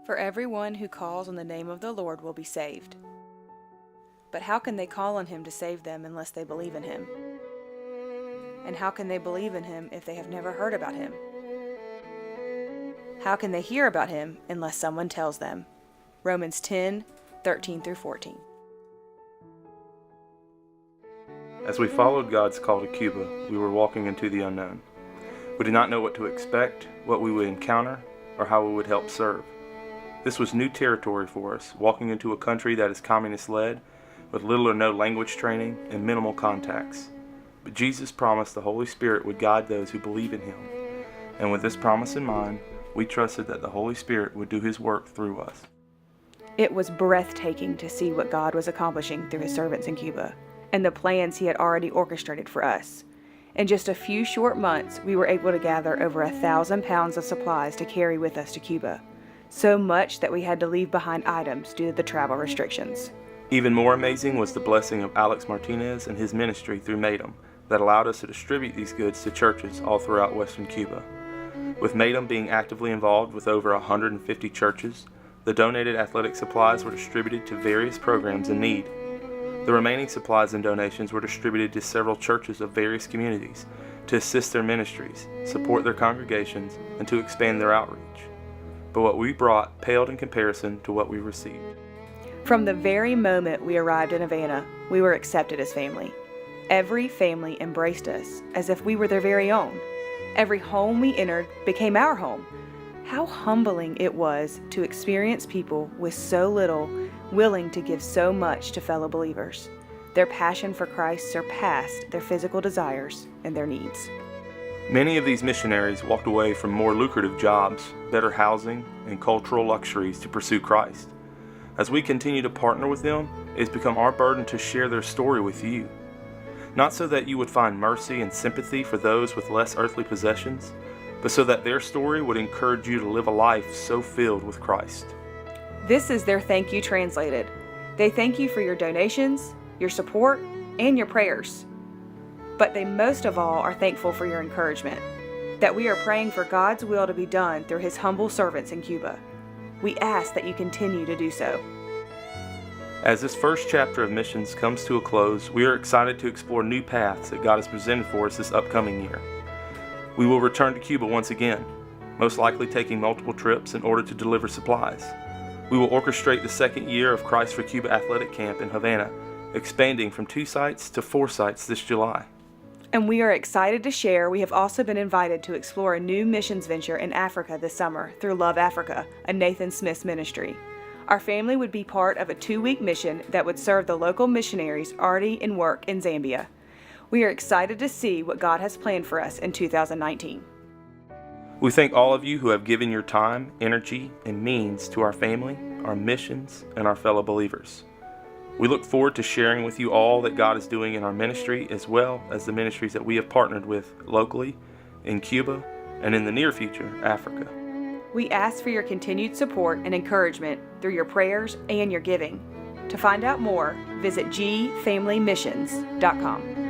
For everyone who calls on the name of the Lord will be saved. But how can they call on him to save them unless they believe in him? And how can they believe in him if they have never heard about him? How can they hear about him unless someone tells them? Romans 10:13-14. As we followed God's call to Cuba, we were walking into the unknown. We did not know what to expect, what we would encounter, or how we would help serve. This was new territory for us, walking into a country that is communist-led, with little or no language training and minimal contacts. But Jesus promised the Holy Spirit would guide those who believe in him. And with this promise in mind, we trusted that the Holy Spirit would do his work through us. It was breathtaking to see what God was accomplishing through his servants in Cuba, and the plans he had already orchestrated for us. In just a few short months, we were able to gather over 1,000 pounds of supplies to carry with us to Cuba, so much that we had to leave behind items due to the travel restrictions. Even more amazing was the blessing of Alex Martinez and his ministry through Matum that allowed us to distribute these goods to churches all throughout Western Cuba. With Matum being actively involved with over 150 churches, the donated athletic supplies were distributed to various programs in need. The remaining supplies and donations were distributed to several churches of various communities to assist their ministries, support their congregations, and to expand their outreach. But what we brought paled in comparison to what we received. From the very moment we arrived in Havana, we were accepted as family. Every family embraced us as if we were their very own. Every home we entered became our home. How humbling it was to experience people with so little willing to give so much to fellow believers. Their passion for Christ surpassed their physical desires and their needs. Many of these missionaries walked away from more lucrative jobs, better housing, and cultural luxuries to pursue Christ. As we continue to partner with them, it has become our burden to share their story with you. Not so that you would find mercy and sympathy for those with less earthly possessions, but so that their story would encourage you to live a life so filled with Christ. This is their thank you translated. They thank you for your donations, your support, and your prayers. But they most of all are thankful for your encouragement, that we are praying for God's will to be done through his humble servants in Cuba. We ask that you continue to do so. As this first chapter of missions comes to a close, we are excited to explore new paths that God has presented for us this upcoming year. We will return to Cuba once again, most likely taking multiple trips in order to deliver supplies. We will orchestrate the second year of Christ for Cuba Athletic Camp in Havana, expanding from 2 sites to 4 sites this July. And we are excited to share we have also been invited to explore a new missions venture in Africa this summer through Love Africa, a Nathan Smith ministry. Our family would be part of a 2-week mission that would serve the local missionaries already in work in Zambia. We are excited to see what God has planned for us in 2019. We thank all of you who have given your time, energy, and means to our family, our missions, and our fellow believers. We look forward to sharing with you all that God is doing in our ministry, as well as the ministries that we have partnered with locally, in Cuba, and in the near future, Africa. We ask for your continued support and encouragement through your prayers and your giving. To find out more, visit gfamilymissions.com.